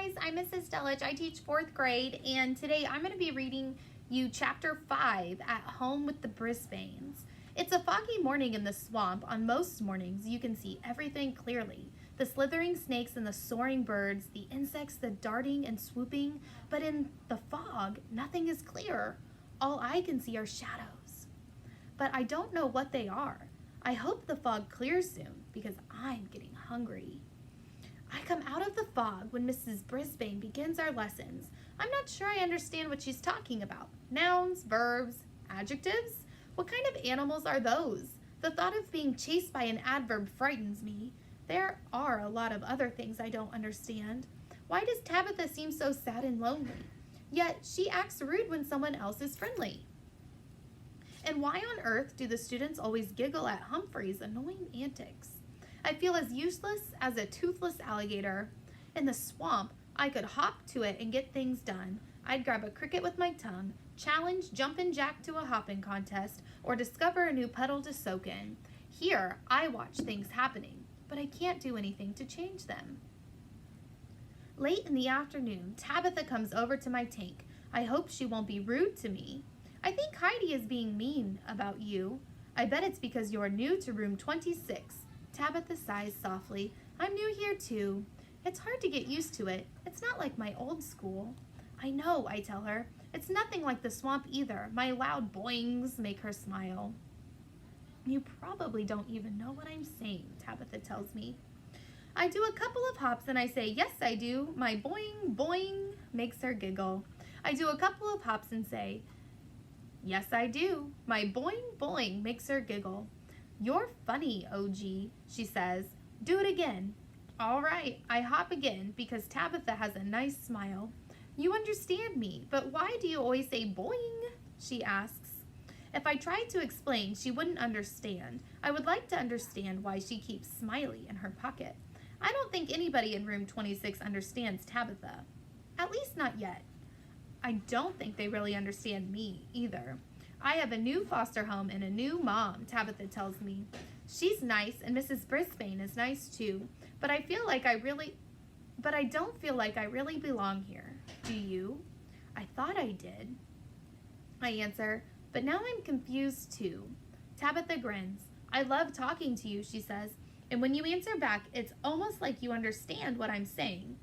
guys, I'm Mrs. Delich. I teach 4th grade, and today I'm going to be reading you Chapter 5, At Home with the Brisbanes. It's a foggy morning in the swamp. On most mornings, you can see everything clearly. The slithering snakes and the soaring birds, the insects, the darting and swooping. But in the fog, nothing is clear. All I can see are shadows. But I don't know what they are. I hope the fog clears soon, because I'm getting hungry. I come out of the fog when Mrs. Brisbane begins our lessons. I'm not sure I understand what she's talking about. Nouns, verbs, adjectives? What kind of animals are those? The thought of being chased by an adverb frightens me. There are a lot of other things I don't understand. Why does Tabitha seem so sad and lonely? Yet she acts rude when someone else is friendly. And why on earth do the students always giggle at Humphrey's annoying antics? I feel as useless as a toothless alligator. In the swamp, I could hop to it and get things done. I'd grab a cricket with my tongue, challenge Jumpin' Jack to a hopping contest, or discover a new puddle to soak in. Here, I watch things happening, but I can't do anything to change them. Late in the afternoon, Tabitha comes over to my tank. I hope she won't be rude to me. I think Heidi is being mean about you. I bet it's because you're new to room 26. Tabitha sighs softly. I'm new here too. It's hard to get used to it. It's not like my old school. I know, I tell her. It's nothing like the swamp either. My loud boings make her smile. You probably don't even know what I'm saying, Tabitha tells me. I do a couple of hops and I say, yes, I do. My boing, boing makes her giggle. I do a couple of hops and say, yes, I do. My boing, boing makes her giggle. You're funny, OG, she says. Do it again. All right, I hop again because Tabitha has a nice smile. You understand me, but why do you always say boing? She asks. If I tried to explain, she wouldn't understand. I would like to understand why she keeps Smiley in her pocket. I don't think anybody in room 26 understands Tabitha. At least not yet. I don't think they really understand me either. I have a new foster home and a new mom, Tabitha tells me. She's nice and Mrs. Brisbane is nice too, but I don't feel like I really belong here. Do you? I thought I did. I answer, but now I'm confused too. Tabitha grins. I love talking to you, she says, and when you answer back, it's almost like you understand what I'm saying.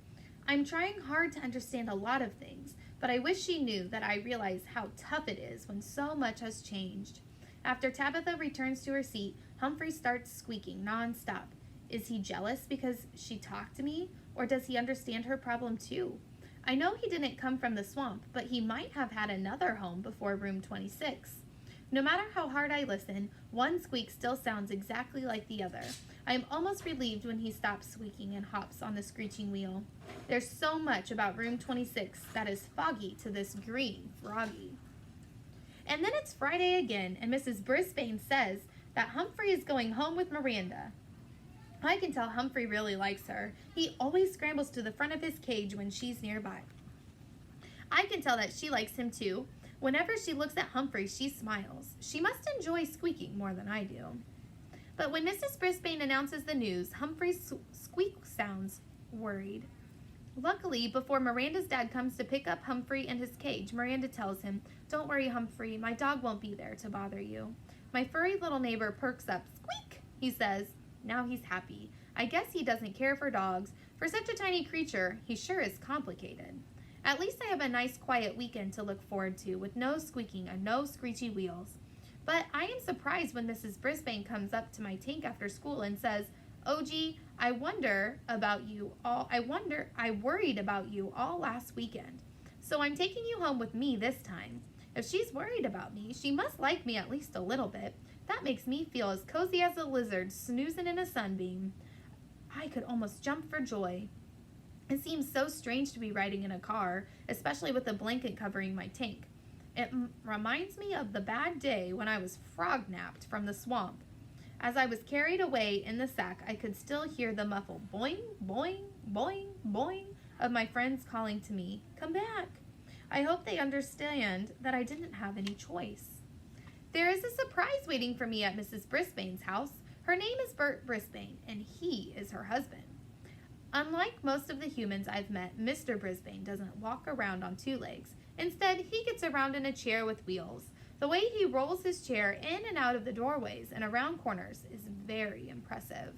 I'm trying hard to understand a lot of things, but I wish she knew that I realize how tough it is when so much has changed. After Tabitha returns to her seat, Humphrey starts squeaking nonstop. Is he jealous because she talked to me, or does he understand her problem too? I know he didn't come from the swamp, but he might have had another home before room 26. No matter how hard I listen, one squeak still sounds exactly like the other. I am almost relieved when he stops squeaking and hops on the screeching wheel. There's so much about room 26 that is foggy to this green froggy. And then it's Friday again, and Mrs. Brisbane says that Humphrey is going home with Miranda. I can tell Humphrey really likes her. He always scrambles to the front of his cage when she's nearby. I can tell that she likes him too. Whenever she looks at Humphrey, she smiles. She must enjoy squeaking more than I do. But when Mrs. Brisbane announces the news, Humphrey's squeak sounds worried. Luckily, before Miranda's dad comes to pick up Humphrey in his cage, Miranda tells him, "Don't worry, Humphrey, my dog won't be there to bother you." My furry little neighbor perks up. "Squeak," he says. Now he's happy. I guess he doesn't care for dogs. For such a tiny creature, he sure is complicated. At least I have a nice quiet weekend to look forward to with no squeaking and no screechy wheels. But I am surprised when Mrs. Brisbane comes up to my tank after school and says, "OG, I worried about you all last weekend. So I'm taking you home with me this time. If she's worried about me, she must like me at least a little bit. That makes me feel as cozy as a lizard snoozing in a sunbeam." I could almost jump for joy. It seems so strange to be riding in a car, especially with a blanket covering my tank. It reminds me of the bad day when I was frog-napped from the swamp. As I was carried away in the sack, I could still hear the muffled boing, boing, boing, boing of my friends calling to me, "Come back." I hope they understand that I didn't have any choice. There is a surprise waiting for me at Mrs. Brisbane's house. Her name is Bert Brisbane, and he is her husband. Unlike most of the humans I've met, Mr. Brisbane doesn't walk around on two legs. Instead, he gets around in a chair with wheels. The way he rolls his chair in and out of the doorways and around corners is very impressive.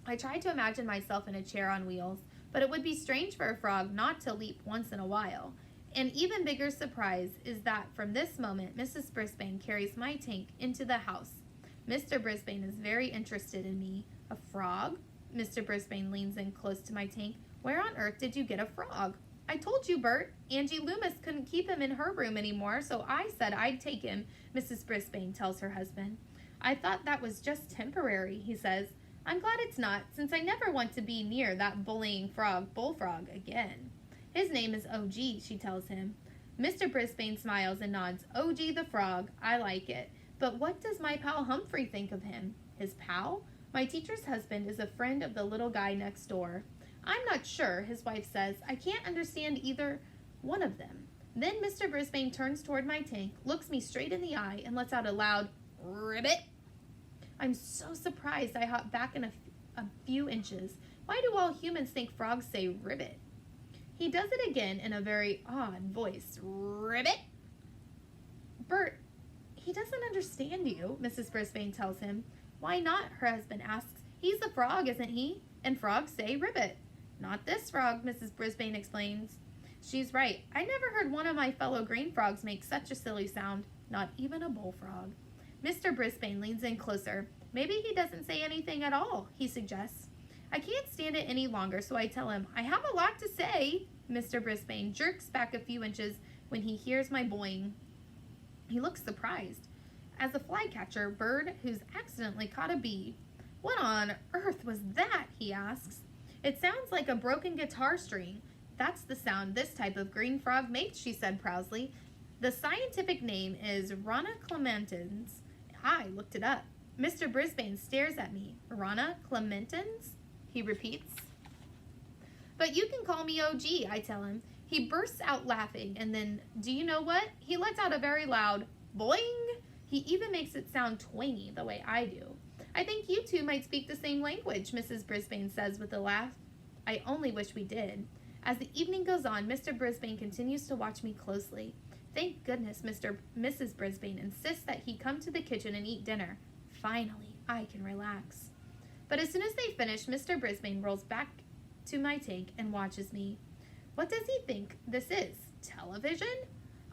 I tried to imagine myself in a chair on wheels, but it would be strange for a frog not to leap once in a while. An even bigger surprise is that from this moment, Mrs. Brisbane carries my tank into the house. Mr. Brisbane is very interested in me. A frog? Mr. Brisbane leans in close to my tank. Where on earth did you get a frog? I told you, Bert. Angie Loomis couldn't keep him in her room anymore, so I said I'd take him, Mrs. Brisbane tells her husband. I thought that was just temporary, he says. I'm glad it's not, since I never want to be near that bullying bullfrog again. His name is O.G., she tells him. Mr. Brisbane smiles and nods. O.G. the frog, I like it. But what does my pal Humphrey think of him? His pal? My teacher's husband is a friend of the little guy next door. I'm not sure, his wife says. I can't understand either one of them. Then Mr. Brisbane turns toward my tank, looks me straight in the eye, and lets out a loud, ribbit. I'm so surprised I hop back in a few inches. Why do all humans think frogs say ribbit? He does it again in a very odd voice. Ribbit? Bert, he doesn't understand you, Mrs. Brisbane tells him. Why not, her husband asks. He's a frog, isn't he? And frogs say ribbit. Not this frog, Mrs. Brisbane explains. She's right. I never heard one of my fellow green frogs make such a silly sound. Not even a bullfrog. Mr. Brisbane leans in closer. Maybe he doesn't say anything at all, he suggests. I can't stand it any longer, so I tell him, I have a lot to say. Mr. Brisbane jerks back a few inches when he hears my boing. He looks surprised. As a flycatcher bird who's accidentally caught a bee. What on earth was that, he asks. It sounds like a broken guitar string. That's the sound this type of green frog makes, she said proudly. The scientific name is Rana clementans. I looked it up. Mr. Brisbane stares at me. Rana clementans? He repeats. But you can call me OG, I tell him. He bursts out laughing, and then, do you know what? He lets out a very loud boing. He even makes it sound twangy the way I do. I think you two might speak the same language, Mrs. Brisbane says with a laugh. I only wish we did. As the evening goes on, Mr. Brisbane continues to watch me closely. Thank goodness Mrs. Brisbane insists that he come to the kitchen and eat dinner. Finally, I can relax. But as soon as they finish, Mr. Brisbane rolls back to my tank and watches me. What does he think this is? Television?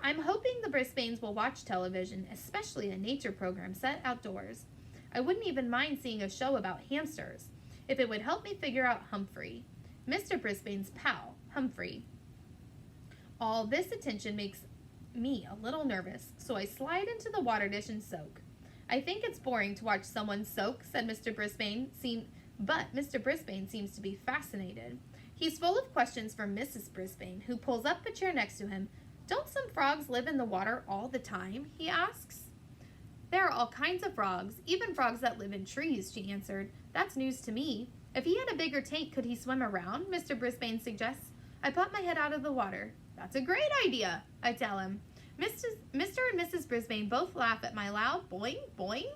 I'm hoping the Brisbanes will watch television, especially a nature program set outdoors. I wouldn't even mind seeing a show about hamsters, if it would help me figure out Humphrey, Mr. Brisbane's pal, Humphrey. All this attention makes me a little nervous, so I slide into the water dish and soak. I think it's boring to watch someone soak, said Mr. Brisbane, but Mr. Brisbane seems to be fascinated. He's full of questions for Mrs. Brisbane, who pulls up a chair next to him. Don't some frogs live in the water all the time? He asks. There are all kinds of frogs, even frogs that live in trees, she answered. That's news to me. If he had a bigger tank, could he swim around? Mr. Brisbane suggests. I pop my head out of the water. That's a great idea, I tell him. Mr. and Mrs. Brisbane both laugh at my loud boing, boing.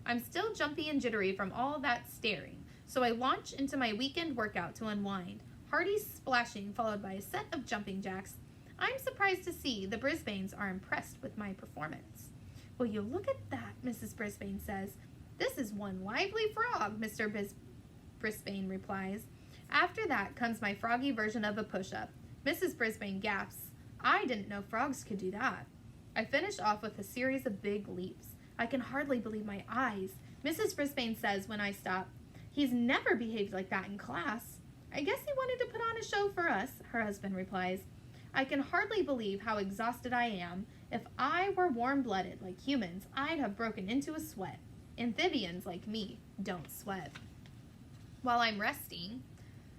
I'm still jumpy and jittery from all that staring, so I launch into my weekend workout to unwind. Hearty splashing followed by a set of jumping jacks. I'm surprised to see the Brisbanes are impressed with my performance. Will you look at that, Mrs. Brisbane says. This is one lively frog, Mr. Brisbane replies. After that comes my froggy version of a push-up. Mrs. Brisbane gasps. I didn't know frogs could do that. I finish off with a series of big leaps. I can hardly believe my eyes. Mrs. Brisbane says when I stop, He's never behaved like that in class. I guess he wanted to put on a show for us, her husband replies. I can hardly believe how exhausted I am. If I were warm-blooded like humans, I'd have broken into a sweat. Amphibians like me don't sweat. While I'm resting,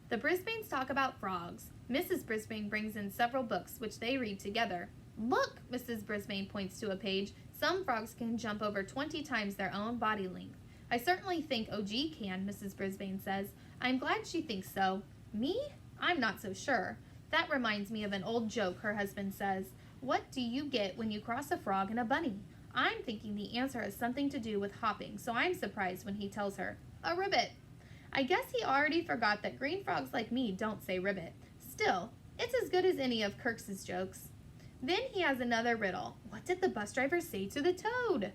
the Brisbanes talk about frogs. Mrs. Brisbane brings in several books, which they read together. Look, Mrs. Brisbane points to a page. Some frogs can jump over 20 times their own body length. I certainly think OG can, Mrs. Brisbane says. I'm glad she thinks so. Me? I'm not so sure. That reminds me of an old joke, her husband says. What do you get when you cross a frog and a bunny? I'm thinking the answer has something to do with hopping, so I'm surprised when he tells her, a ribbit. I guess he already forgot that green frogs like me don't say ribbit. Still, it's as good as any of Kirk's jokes. Then he has another riddle. What did the bus driver say to the toad?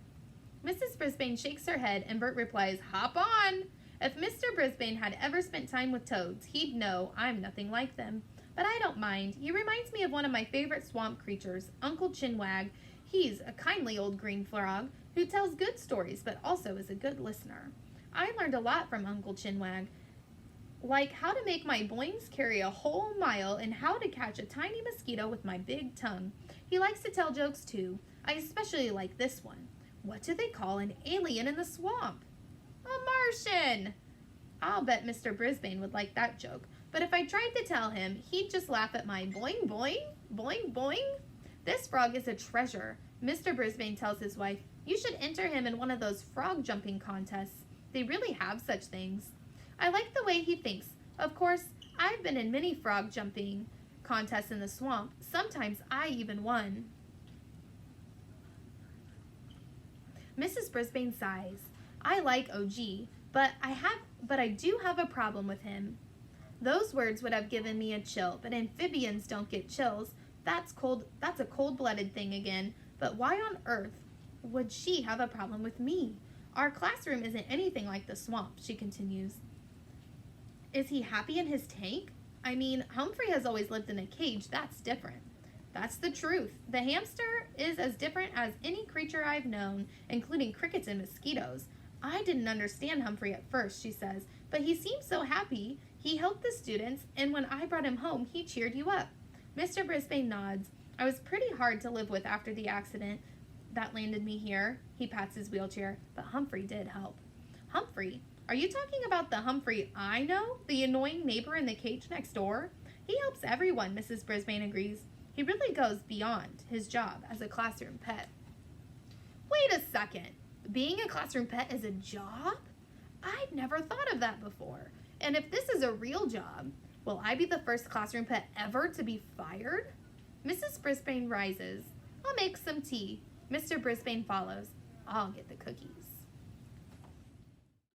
Mrs. Brisbane shakes her head and Bert replies, hop on! If Mr. Brisbane had ever spent time with toads, he'd know I'm nothing like them. But I don't mind. He reminds me of one of my favorite swamp creatures, Uncle Chinwag. He's a kindly old green frog who tells good stories but also is a good listener. I learned a lot from Uncle Chinwag, like how to make my boings carry a whole mile and how to catch a tiny mosquito with my big tongue. He likes to tell jokes too. I especially like this one. What do they call an alien in the swamp? A Martian! I'll bet Mr. Brisbane would like that joke, but if I tried to tell him, he'd just laugh at my boing boing, boing boing. This frog is a treasure. Mr. Brisbane tells his wife, you should enter him in one of those frog jumping contests. They really have such things. I like the way he thinks. Of course, I've been in many frog jumping contests in the swamp. Sometimes I even won. Mrs. Brisbane sighs. I like OG, but I do have a problem with him. Those words would have given me a chill, but amphibians don't get chills. That's a cold-blooded thing again. But why on earth would she have a problem with me? Our classroom isn't anything like the swamp, she continues. Is he happy in his tank? I mean, Humphrey has always lived in a cage. That's different. That's the truth. The hamster is as different as any creature I've known, including crickets and mosquitoes. I didn't understand Humphrey at first, she says, but he seemed so happy. He helped the students, and when I brought him home, he cheered you up. Mr. Brisbane nods. I was pretty hard to live with after the accident that landed me here. He pats his wheelchair, but Humphrey did help. Humphrey? Are you talking about the Humphrey I know? The annoying neighbor in the cage next door? He helps everyone, Mrs. Brisbane agrees. He really goes beyond his job as a classroom pet. Wait a second. Being a classroom pet is a job? I'd never thought of that before. And if this is a real job, will I be the first classroom pet ever to be fired? Mrs. Brisbane rises. I'll make some tea. Mr. Brisbane follows. I'll get the cookies.